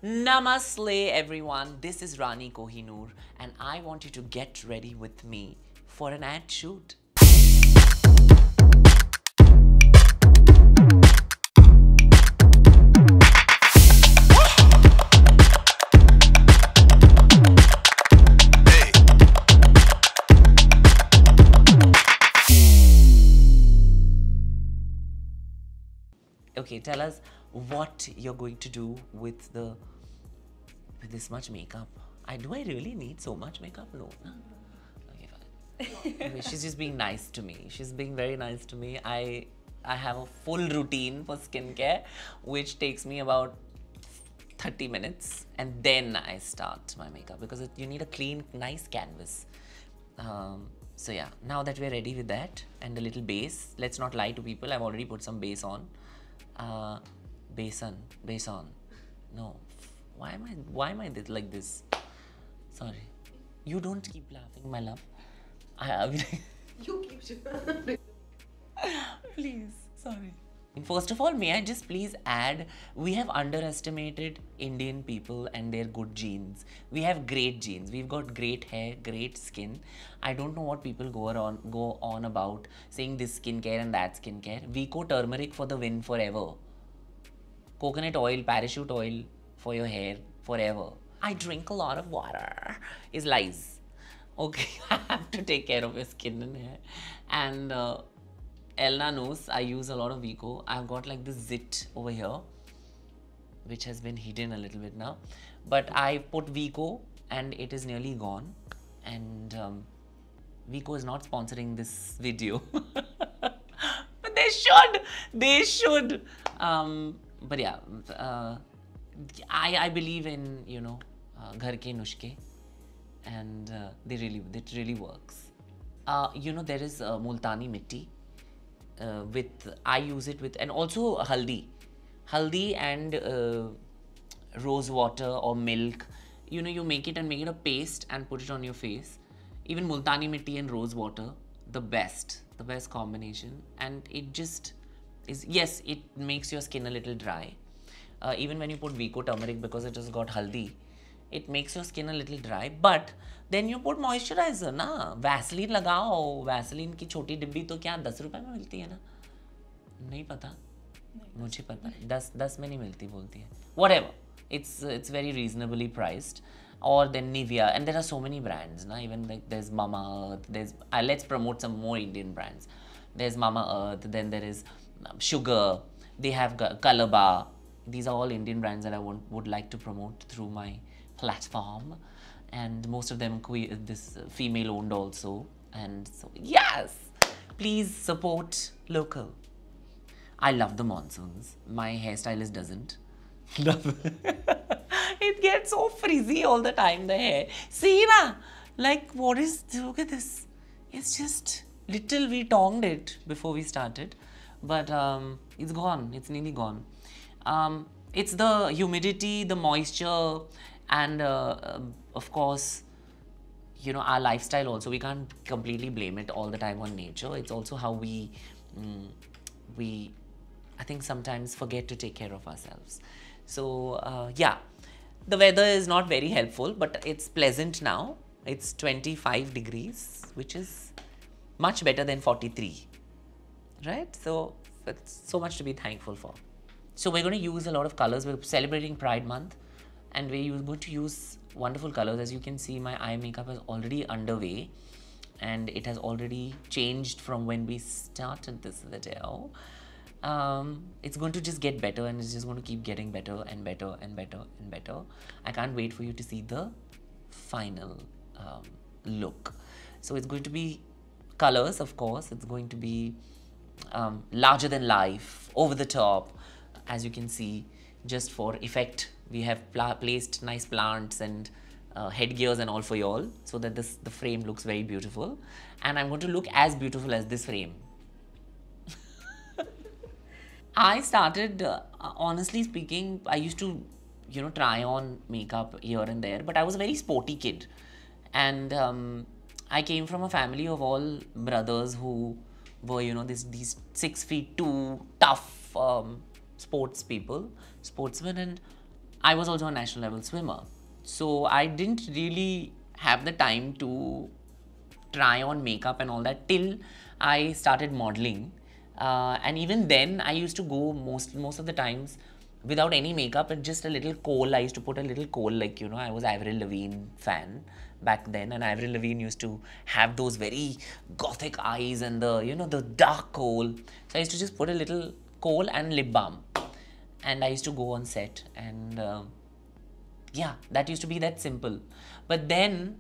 Namaste everyone, this is Rani Kohinoor and I want you to get ready with me for an ad shoot. Okay, tell us what you're going to do with this much makeup. Do I really need so much makeup? No. Okay, fine. Anyway, she's just being nice to me. She's being very nice to me. I have a full routine for skincare, which takes me about 30 minutes, and then I start my makeup because you need a clean, nice canvas. So yeah, now that we're ready with that and a little base, let's not lie to people. I've already put some base on. Base on. No, why am I like this? Sorry, you don't keep laughing, my love. You keep Please, sorry. First of all, may I just please add, we have underestimated Indian people and their good genes. We have great genes. We've got great hair, great skin. I don't know what people go on about saying this skincare and that skincare. Vico turmeric for the win forever. Coconut oil, parachute oil for your hair forever. I drink a lot of water is lies. Okay, I have to take care of your skin and hair. And Elna knows I use a lot of Vico. I've got like this zit over here, which has been hidden a little bit now. But I put Vico and it is nearly gone. And Vico is not sponsoring this video. But they should. They should. But yeah, I believe in, you know, ghar ke nushke. And it really works. You know, there is multani mitti. I use it with, and also haldi and rose water or milk. You know, you make it a paste and put it on your face. Even multani mitti and rose water, the best combination. And it just is, yes, it makes your skin a little dry. Even when you put Vico turmeric, because it has got haldi, it makes your skin a little dry, but then you put moisturizer ना. Vaseline लगाओ. Vaseline की छोटी डिब्बी तो क्या 10 रुपए में मिलती है ना? नहीं पता. मुझे पता है. 10 में नहीं मिलती बोलती है. Whatever. It's very reasonably priced. Or then Nivea, and there are so many brands ना. Even like there's Mama Earth. There's let's promote some more Indian brands. There's Mama Earth. Then there is Sugar. They have Kalaba. These are all Indian brands that I would like to promote through my platform, and most of them female owned also. And so yes, please support local. I love the monsoons. My hairstylist doesn't. It gets so frizzy all the time, the hair. See na, like what is, look at this. It's just little, we tongued it before we started, but it's gone. It's nearly gone. It's the humidity, the moisture, and of course, you know, our lifestyle also. We can't completely blame it all the time on nature. It's also how we I think sometimes forget to take care of ourselves. So yeah, the weather is not very helpful, but it's pleasant now. It's 25 degrees, which is much better than 43, right? So it's so much to be thankful for. So we're going to use a lot of colors. We're celebrating Pride Month, and we're going to use wonderful colors. As you can see, my eye makeup is already underway, and it has already changed from when we started this video. It's going to just get better, and it's just going to keep getting better and better and better and better. I can't wait for you to see the final look. So it's going to be colors, of course. It's going to be larger than life, over the top. As you can see, just for effect, we have placed nice plants and headgears and all for y'all, so that the frame looks very beautiful. And I'm going to look as beautiful as this frame. I started, honestly speaking, I used to, you know, try on makeup here and there, but I was a very sporty kid. And I came from a family of all brothers who were, you know, these 6'2" tough sports people, sportsmen, and I was also a national level swimmer. So I didn't really have the time to try on makeup and all that till I started modeling. And even then, I used to go most of the times without any makeup and just a little kohl. I used to put a little kohl, like, you know, I was Avril Lavigne fan back then, and Avril Lavigne used to have those very gothic eyes and the, you know, the dark kohl. So I used to just put a little kohl and lip balm, and I used to go on set, and yeah, that used to be that simple. But then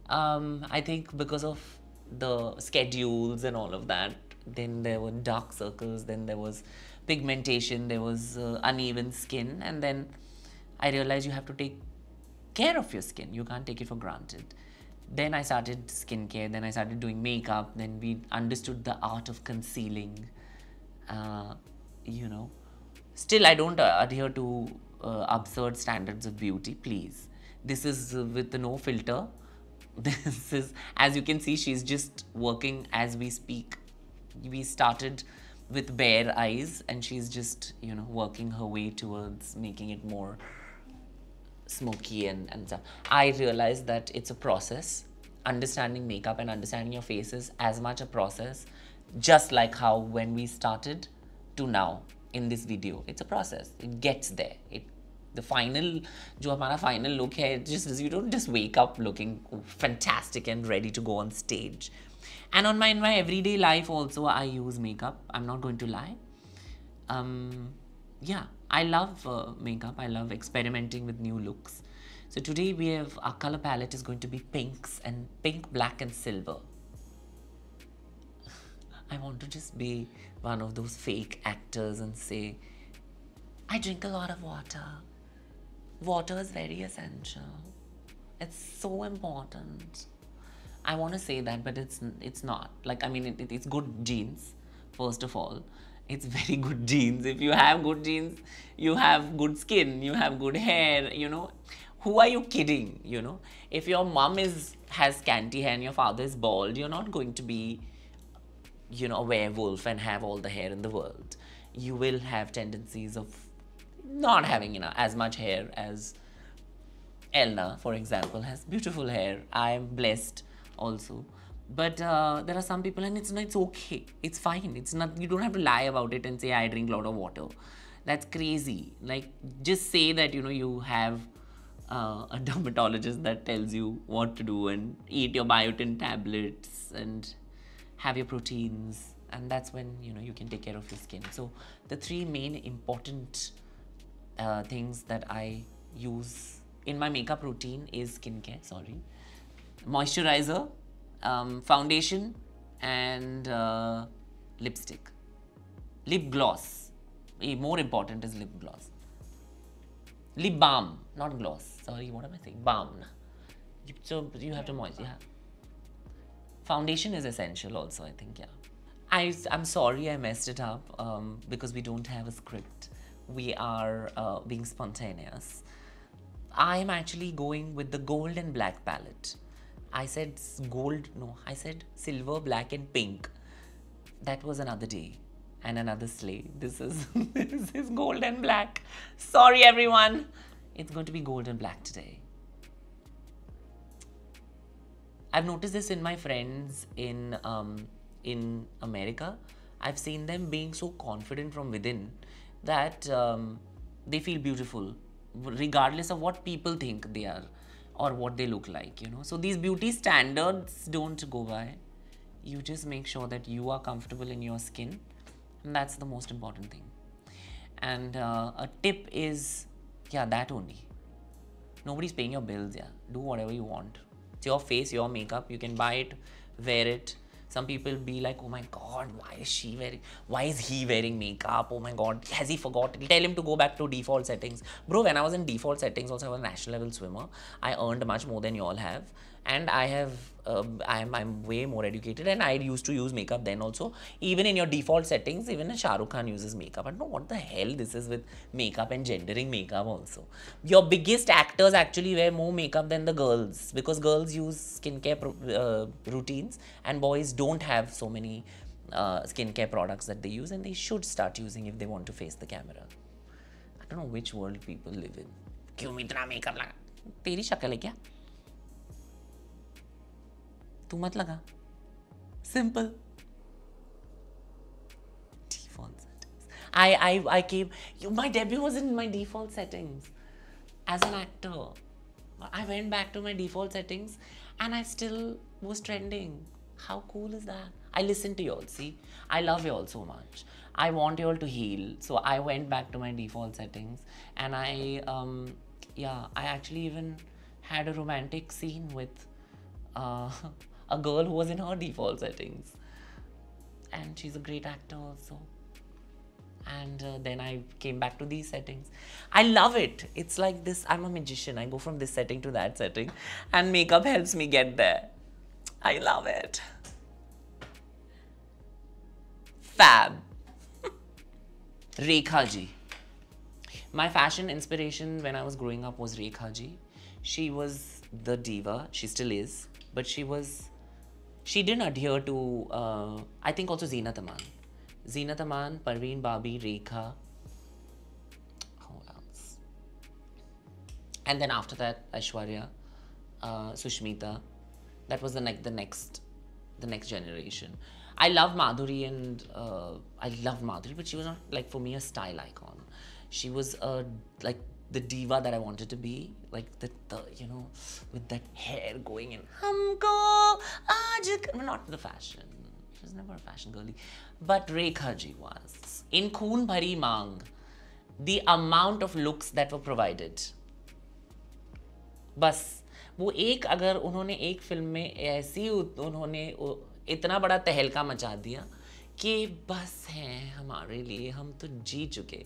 I think because of the schedules and all of that, then there were dark circles, then there was pigmentation, there was uneven skin, and then I realized you have to take care of your skin. You can't take it for granted. Then I started skincare, then I started doing makeup, then we understood the art of concealing. You know, still I don't adhere to absurd standards of beauty, please. This is with no filter. This is, as you can see, she's just working as we speak. We started with bare eyes, and she's just, you know, working her way towards making it more smoky and stuff. I realized that it's a process. Understanding makeup and understanding your face is as much a process, just like how when we started to now in this video, it's a process. It gets there. The final, जो हमारा final look है, just you don't just wake up looking fantastic and ready to go on stage. And in my everyday life also, I use makeup. I'm not going to lie. Yeah, I love makeup. I love experimenting with new looks. So today we have, our color palette is going to be pinks, and pink, black and silver. I want to just be one of those fake actors and say, I drink a lot of water. Water is very essential. It's so important. I want to say that, but it's not. Like, I mean, it's good genes, first of all. It's very good genes. If you have good genes, you have good skin, you have good hair, you know. Who are you kidding, you know? If your mom has scanty hair and your father is bald, you're not going to be, you know, a werewolf and have all the hair in the world. You will have tendencies of not having, you know, as much hair as Elna, for example, has beautiful hair. I am blessed also. But there are some people, and it's okay. It's fine. It's not, you don't have to lie about it and say, I drink a lot of water. That's crazy. Like, just say that, you know, you have a dermatologist that tells you what to do, and eat your biotin tablets and have your proteins. And that's when, you know, you can take care of your skin. So the three main important things that I use in my makeup routine is skincare, moisturizer, foundation, and lipstick. Lip gloss. More important is lip gloss. Lip balm, not gloss. Sorry, what am I saying? Balm. So you have to moisturize. Yeah. Foundation is essential also, I think, yeah. I'm sorry I messed it up because we don't have a script. We are being spontaneous. I'm actually going with the gold and black palette. I said gold, no, I said silver, black and pink. That was another day and another sleigh. This is this is gold and black. Sorry everyone. It's going to be gold and black today. I've noticed this in my friends in America. I've seen them being so confident from within that they feel beautiful regardless of what people think they are or what they look like, you know. So these beauty standards don't go by. You just make sure that you are comfortable in your skin, and that's the most important thing. And a tip is, yeah, that only. Nobody's paying your bills, yeah. Do whatever you want. It's your face, your makeup. You can buy it, wear it. Some people be like, oh my god, why is he wearing makeup? Oh my god, has he forgotten? Tell him to go back to default settings. Bro, when I was in default settings, also I was a national level swimmer. I earned much more than you all have. And I have, I'm way more educated, and I used to use makeup then also. Even in your default settings, even Shah Rukh Khan uses makeup. I don't know what the hell this is with makeup and gendering makeup also. Your biggest actors actually wear more makeup than the girls, because girls use skincare routines and boys don't have so many skincare products that they use, and they should start using if they want to face the camera. I don't know which world people live in. क्यों इतना makeup लगा? तेरी शक्ल है क्या? तू मत लगा. Simple. Default settings. I came. My debut was in my default settings as an actor. I went back to my default settings and I still was trending. How cool is that? I listen to you all, see? I love you all so much. I want you all to heal. So I went back to my default settings and I actually even had a romantic scene with a girl who was in her default settings. And she's a great actor also. And then I came back to these settings. I love it. It's like this, I'm a magician. I go from this setting to that setting and makeup helps me get there. I love it. Fab. Rekha ji. My fashion inspiration when I was growing up was Rekha ji. She was the diva. She still is. But she didn't adhere to, I think also Zeenat Aman. Zeenat Aman, Parveen Babi, Rekha. Who else? And then after that, Aishwarya, Sushmita. That was the next generation. I love Madhuri but she was not like for me a style icon. She was like the diva that I wanted to be, like the with that hair going in. Humko aaj not the fashion. She was never a fashion girly, but Rekha ji was. In Khoon Bhari Maang, the amount of looks that were provided. बस वो एक अगर उन्होंने एक film में ऐसी उन्होंने इतना बड़ा तहलका मचा दिया कि बस है हमारे लिए हम तो जी चुके.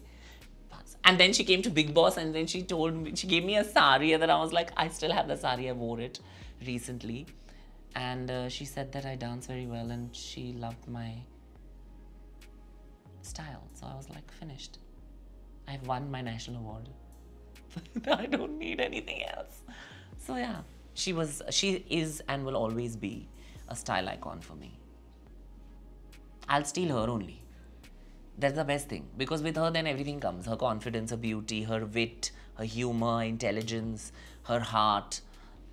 And then she came to Bigg Boss and then she gave me a sari and then I was like, I still have the sari, I wore it recently. And she said that I dance very well and she loved my style. So I was like, finished. I've won my national award. I don't need anything else. So yeah, she is and will always be a style icon for me. I'll steal her only. That's the best thing, because with her then everything comes. Her confidence, her beauty, her wit, her humor, intelligence, her heart,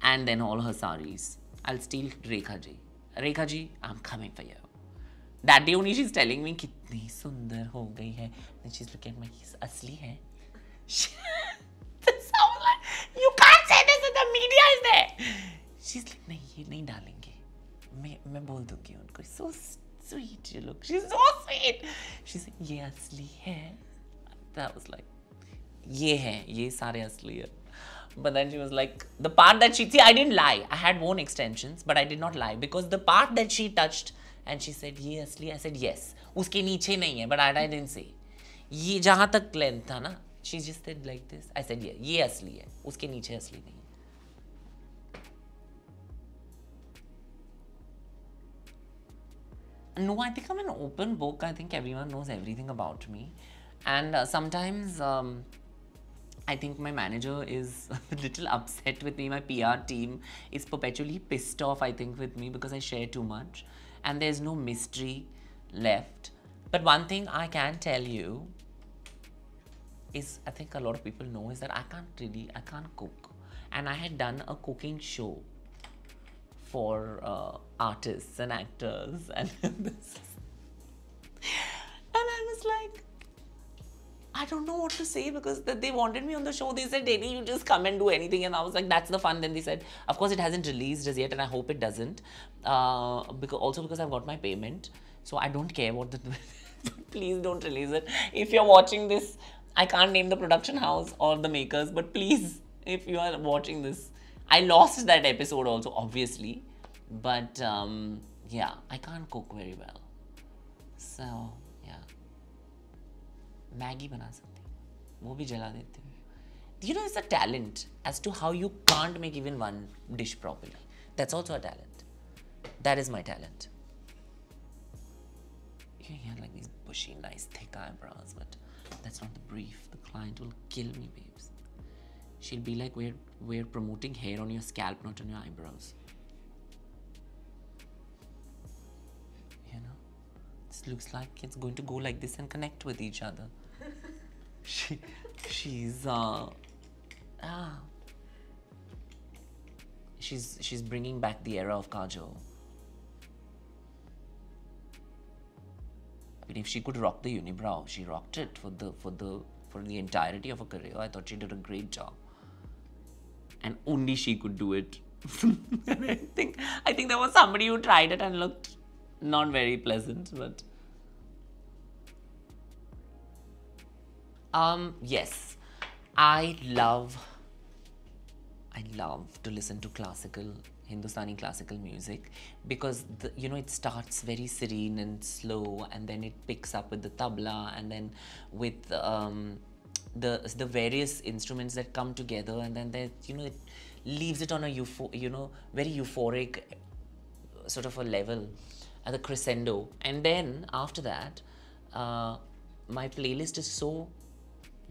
and then all her saris. I'll steal Rekha ji. Rekha ji, I'm coming for you. That day only she's telling me kitni sundar ho gayi hai. Then she's looking at my asli hai. This sounds like, you can't say this, the media is there. She's like, nahi, ye nahi dalenge. मैं बोल दूंगी उनको. So sweet you look. She's so sweet. She's like, ये असली है. That was like, ये है, ये सारे असली है. But then she was like, the part that see, I didn't lie. I had worn extensions, but I did not lie because the part that she touched and she said, ये असली, I said, yes. उसके नीचे नहीं है, but I didn't say. ये जहाँ तक length था ना, she just said like this. I said, yeah, ये असली है, उसके नीचे असली नहीं है. No, I think I'm an open book. I think everyone knows everything about me. And sometimes I think my manager is a little upset with me. My PR team is perpetually pissed off, I think, with me because I share too much. And there's no mystery left. But one thing I can tell you is, I think a lot of people know, is that I can't cook. And I had done a cooking show for artists and actors and this. And I was like, I don't know what to say because they wanted me on the show. They said, Deni, you just come and do anything. And I was like, that's the fun. Then they said, of course, it hasn't released as yet and I hope it doesn't. Because I've got my payment. So I don't care what please don't release it. If you're watching this, I can't name the production house or the makers, but please, if you are watching this, I lost that episode also, obviously. But yeah, I can't cook very well. So, yeah. Maggie बना सकती हूँ, वो भी जला देती हूँ. You know, it's a talent as to how you can't make even one dish properly. That's also a talent. That is my talent. You have like these bushy, nice, thick eyebrows, but that's not the brief. The client will kill me, babes. She'll be like, we're promoting hair on your scalp, not on your eyebrows. You know, this looks like it's going to go like this and connect with each other. She's Ah, she's bringing back the era of Kajol. I mean, if she could rock the unibrow, she rocked it for the entirety of her career. I thought she did a great job, and only she could do it. I think there was somebody who tried it and looked not very pleasant, but yes, I love to listen to Hindustani classical music, because it starts very serene and slow, and then it picks up with the tabla, and then with the various instruments that come together, and then it leaves it on a very euphoric sort of a level at the crescendo. And then after that, my playlist is so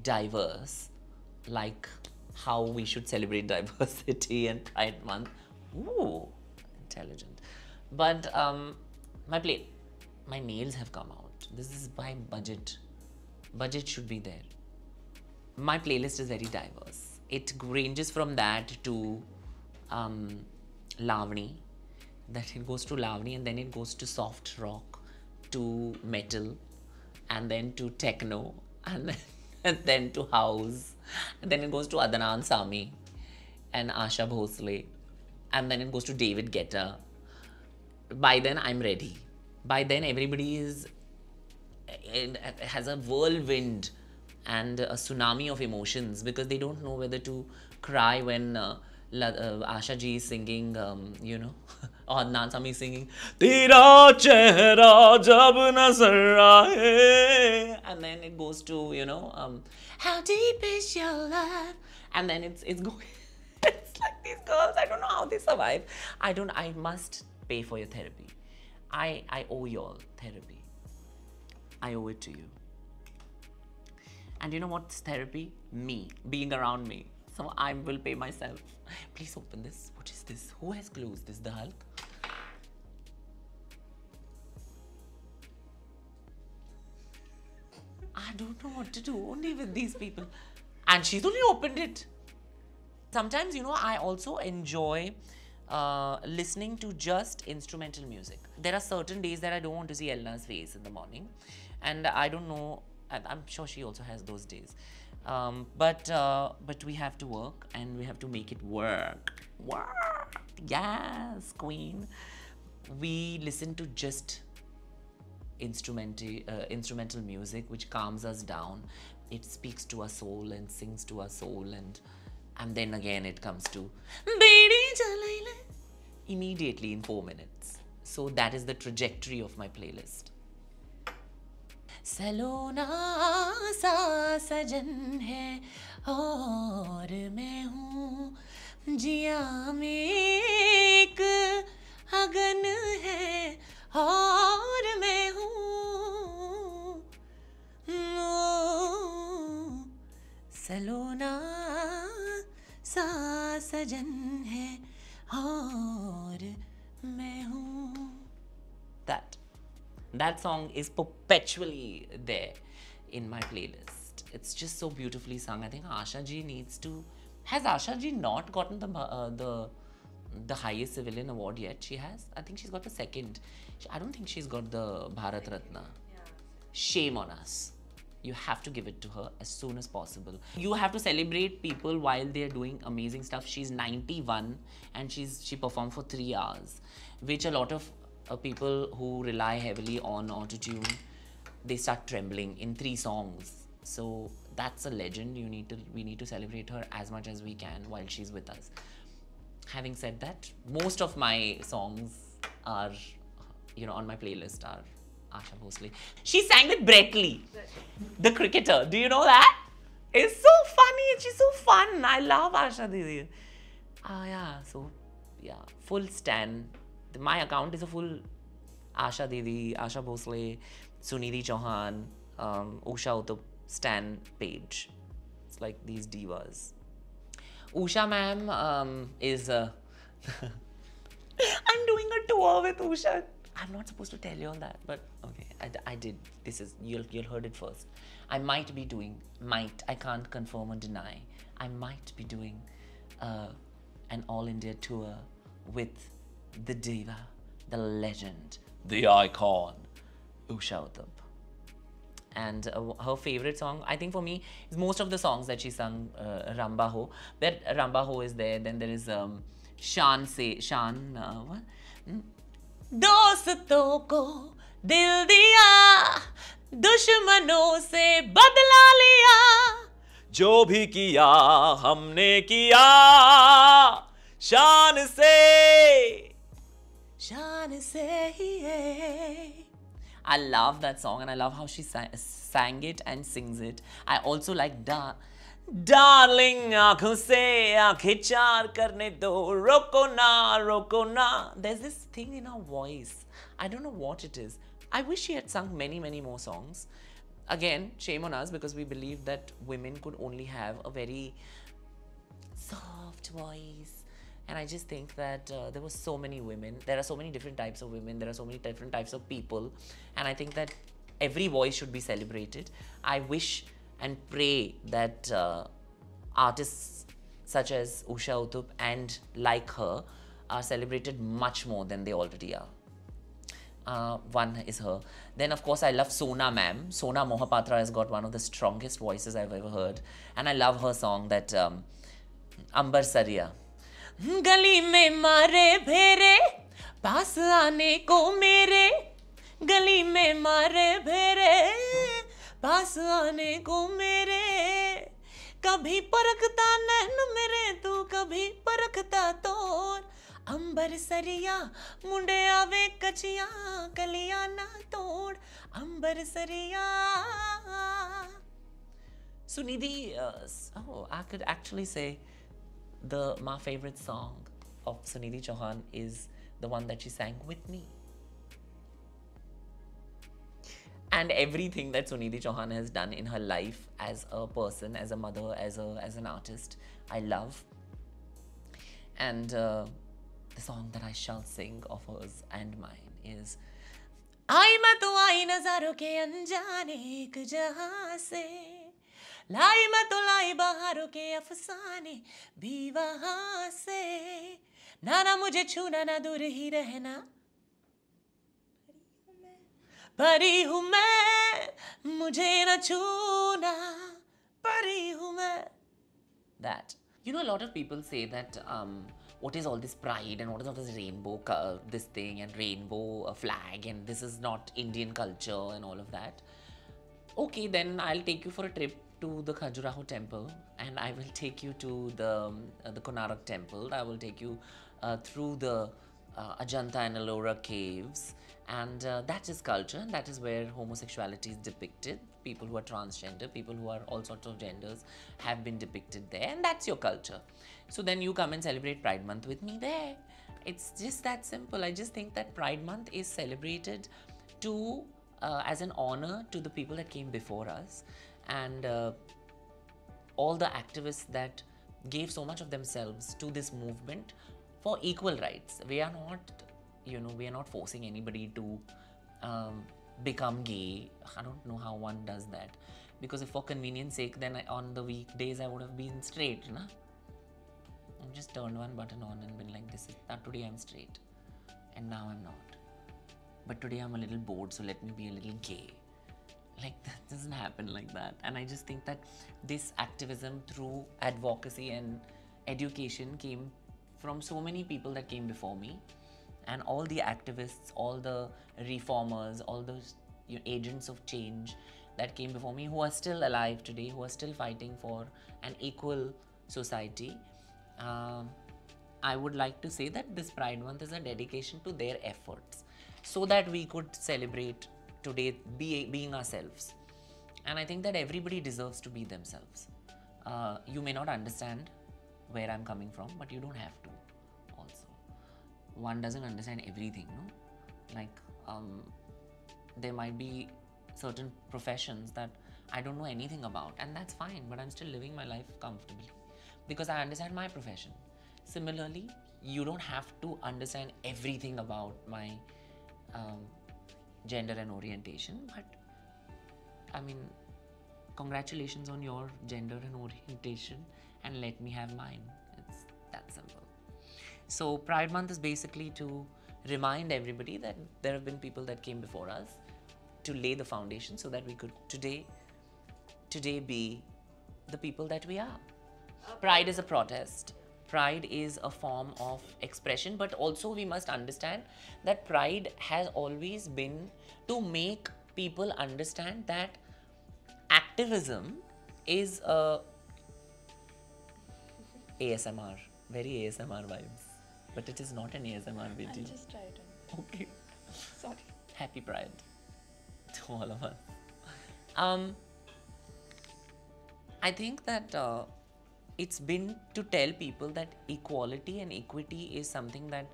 diverse, like how we should celebrate diversity and Pride Month. Ooh, intelligent. But my nails have come out. This is by budget. Budget should be there. My playlist is very diverse. It ranges from that to Lavani. Then it goes to Lavani, and then it goes to soft rock, to metal, and then to techno, and then to house, and then it goes to Adnan Sami and Asha Bhosle, and then it goes to David Guetta. By then I'm ready. By then everybody has a whirlwind and a tsunami of emotions, because they don't know whether to cry when Asha ji is singing, or Adnan Sami is singing, Tera chehra jab nazar aaye, and then it goes to, how deep is your love, and then it's going, it's like these girls, I don't know how they survive. I must pay for your therapy. I owe you all therapy. I owe it to you. And you know what's therapy? Me, being around me. So I will pay myself. Please open this. What is this? Who has clues? This the Hulk? I don't know what to do only with these people. And she's only opened it. Sometimes, I also enjoy listening to just instrumental music. There are certain days that I don't want to see Elna's face in the morning. And I don't know, I'm sure she also has those days. But we have to work, and we have to make it work. Work! Yes, queen. We listen to just instrumental music, which calms us down. It speaks to our soul and sings to our soul, and then again it comes to immediately in 4 minutes. So that is the trajectory of my playlist. सलोना सा सजन है और मैं हूँ, जिया में एक अगन है और मैं हूँ, सलोना सा सजन है और मैं हूँ. That song is perpetually there in my playlist. It's just so beautifully sung. I think Asha ji needs to. Has Asha ji not gotten the highest civilian award yet? She has. I think she's got the second. I don't think she's got the Bharat Ratna. Yeah. Shame on us. You have to give it to her as soon as possible. You have to celebrate people while they're doing amazing stuff. She's 91 and she performed for 3 hours, which a lot of people who rely heavily on autotune, they start trembling in 3 songs. So that's a legend. We need to celebrate her as much as we can while she's with us. Having said that, most of my songs are, on my playlist are Asha Bhosle. She sang with Brett Lee, the cricketer. Do you know that? It's so funny. She's so fun. I love Asha Didi. Full stan. My account is a full Asha Didi, Asha Bhosle, Sunidhi Chauhan, Usha Uthup stan page. It's like these divas. Usha ma'am is I'm doing a tour with Usha. I'm not supposed to tell you all that, but okay, I did. This is, you'll heard it first. I might be doing, I can't confirm or deny, I might be doing an all India tour with the diva, the legend, the icon, Usha Uthup. And her favorite song, I think for me, is most of the songs that she sung, Ramba Ho. That Ramba Ho is there. Then there is Shan Se, Shan, what? दोस्तों को दिल दिया, दुश्मनों से बदला लिया, जो भी किया हमने किया, शान से ही है. I love that song, and I love how she sang it and sings it. I also like Darling, आँखों से आँखें चार करने दो, रोको ना. There's this thing in her voice. I don't know what it is. I wish she had sung many, many more songs. Again, shame on us, because we believe that women could only have a very soft voice. And I just think that there were so many women. There are so many different types of women. There are so many different types of people. And I think that every voice should be celebrated. I wish and pray that artists such as Usha Uthup and like her are celebrated much more than they already are. One is her. Then of course I love Sona ma'am. Sona Mohapatra has got one of the strongest voices I've ever heard. And I love her song, that Ambar Sariya. गली में मारे भेरे, पास आने को मेरे, गली में मारे भेरे, पास आने को मेरे, कभी परखता नैन मेरे तू, कभी परखता तोर, अंबर सरिया मुंडे आवे कचिया, कलिया ना तोड़, अंबर सरिया. Sunidhi, I could actually say my favorite song of Sunidhi Chauhan is the one that she sang with me. And everything that Sunidhi Chauhan has done in her life as a person, as a mother, as an artist, I love. And the song that I shall sing of hers and mine is आई मैं तो आई नज़ारों के अनजाने एक जहां से, लाई मैं तो लाई बहारों के अफसाने भी वहां से, ना मुझे छूना ना दूर ही रहना, परी हूँ मैं, मुझे न छूना, परी हूँ मैं. That. You know, a lot of people say that what is all this pride and what is all this rainbow, this thing and rainbow flag, and this is not Indian culture and all of that. Okay, then I'll take you for a trip to the Khajuraho temple, and I will take you to the Konark temple. I will take you through the Ajanta and Ellora caves, and that is culture, and that is where homosexuality is depicted. People who are transgender, people who are all sorts of genders have been depicted there, and that's your culture. So then you come and celebrate Pride Month with me there. It's just that simple. I just think that Pride Month is celebrated to as an honor to the people that came before us, and all the activists that gave so much of themselves to this movement for equal rights. We are not, we are not forcing anybody to become gay. I don't know how one does that, because if for convenience sake, then on the weekdays I would have been straight, na? I've just turned one button on and been like, this is that today I'm straight, and now I'm not. But today I'm a little bored, so let me be a little gay. Like, that doesn't happen like that. And I just think that this activism through advocacy and education came from so many people that came before me, and all the activists, all the reformers, all those agents of change that came before me, who are still alive today, who are still fighting for an equal society. I would like to say that this Pride Month is a dedication to their efforts, so that we could celebrate today being ourselves. And I think that everybody deserves to be themselves. You may not understand where I'm coming from, but you don't have to also. One doesn't understand everything, no? Like, there might be certain professions that I don't know anything about, and that's fine, but I'm still living my life comfortably because I understand my profession. Similarly, you don't have to understand everything about my um, gender and orientation, but I mean, congratulations on your gender and orientation, and let me have mine. It's that simple. So Pride Month is basically to remind everybody that there have been people that came before us to lay the foundation so that we could today be the people that we are. Pride is a protest. Pride is a form of expression, but also we must understand that pride has always been to make people understand that activism is a ASMR, very ASMR vibes, but it is not an ASMR video. I'll just try it on. Okay. Sorry. Happy Pride to all of us. Um, I think that it's been to tell people that equality and equity is something that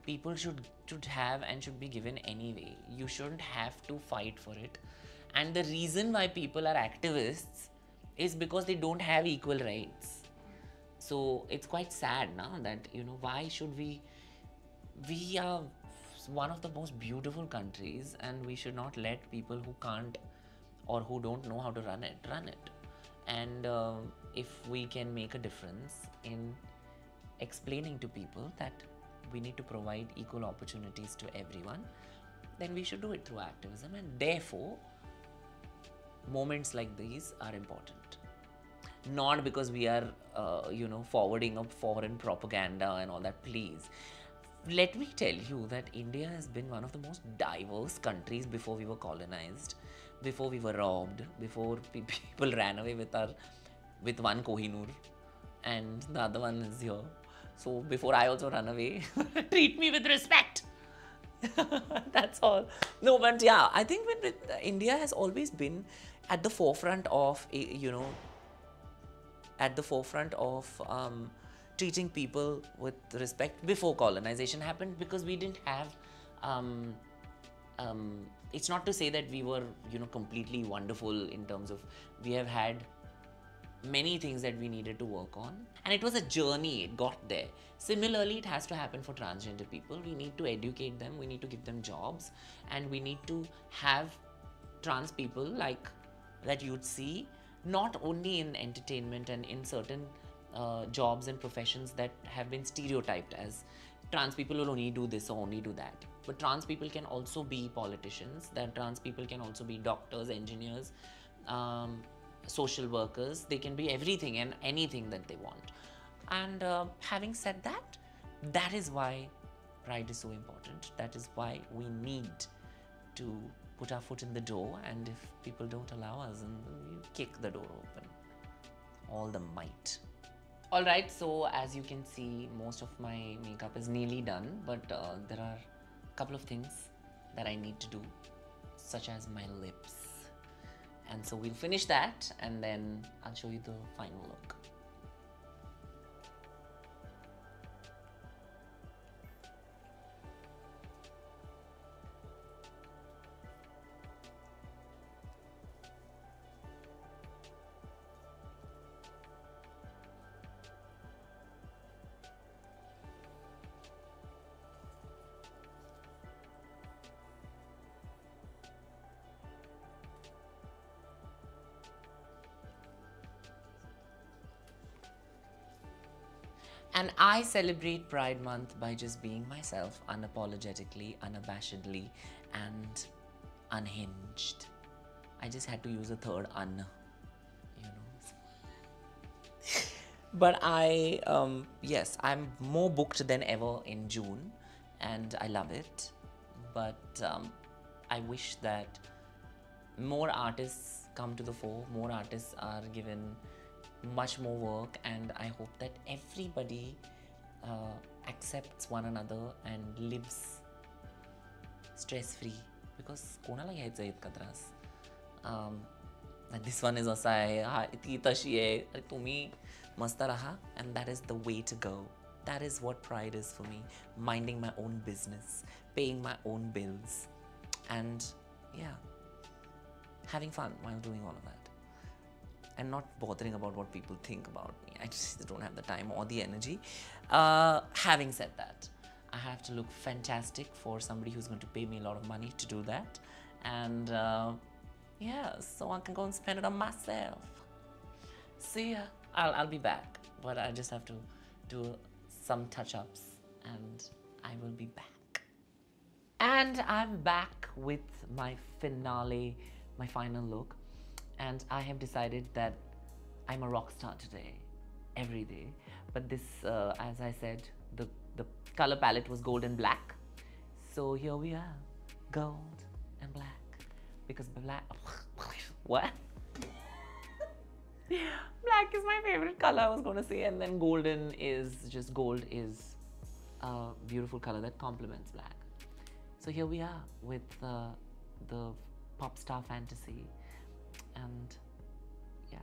people should have and should be given anyway. You shouldn't have to fight for it. And the reason why people are activists is because they don't have equal rights. So it's quite sad now that, why should we are one of the most beautiful countries, and we should not let people who can't or who don't know how to run it. And if we can make a difference in explaining to people that we need to provide equal opportunities to everyone, then we should do it through activism. And therefore, moments like these are important. Not because we are, forwarding up foreign propaganda and all that. Please, let me tell you that India has been one of the most diverse countries before we were colonized, before we were robbed, before people ran away with one Kohinoor and the other one is here. So before I also run away, treat me with respect. That's all. No, but yeah, I think with India has always been at the forefront of, treating people with respect before colonization happened, because we didn't have it's not to say that we were completely wonderful in terms of, we have had many things that we needed to work on, and it was a journey. It got there. Similarly, it has to happen for transgender people. We need to educate them, we need to give them jobs, and we need to have trans people like that you'd see not only in entertainment and in certain jobs and professions that have been stereotyped as trans people will only do this or only do that. But trans people can also be politicians, that trans people can also be doctors, engineers, social workers. They can be everything and anything that they want. And having said that, that is why pride is so important. That is why we need to put our foot in the door, and if people don't allow us, and we kick the door open, all the might. All right, so as you can see, most of my makeup is nearly done, but there are a couple of things that I need to do, such as my lips. And so we'll finish that and then I'll show you the final look. And I celebrate Pride Month by just being myself, unapologetically, unabashedly, and unhinged. I just had to use a third But yes, I'm more booked than ever in June, and I love it. But I wish that more artists come to the fore, more artists are given much more work, and I hope that everybody accepts one another and lives stress-free, because कोणाला घ्यायचं इतका त्रास. This one is also ती तशी आहे, तुम्ही मस्त राहा, and that is the way to go. That is what pride is for me. Minding my own business, paying my own bills, and yeah, having fun while doing all of that. And not bothering about what people think about me. I just don't have the time or the energy. Having said that, I have to look fantastic for somebody who's going to pay me a lot of money to do that. And yeah, so I can go and spend it on myself. See ya. I'll be back, but I just have to do some touch-ups and I will be back. And I'm back with my finale, my final look. And I have decided that I'm a rock star today, every day. But this, as I said, the color palette was gold and black. So here we are, gold and black. Because black, what? Black is my favorite color, I was going to say. And then golden is just, gold is a beautiful color that complements black. So here we are with the pop star fantasy. And yeah,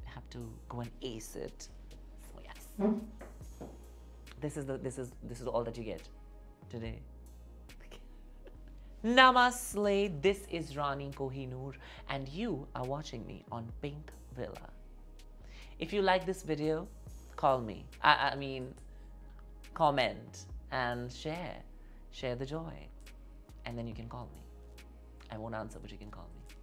I have to go and ace it. So yes, this is all that you get today. Namaste. This is Rani Kohinoor, and you are watching me on Pink Villa. If you like this video, call me. I mean, comment and share the joy, and then you can call me. I won't answer, but you can call me.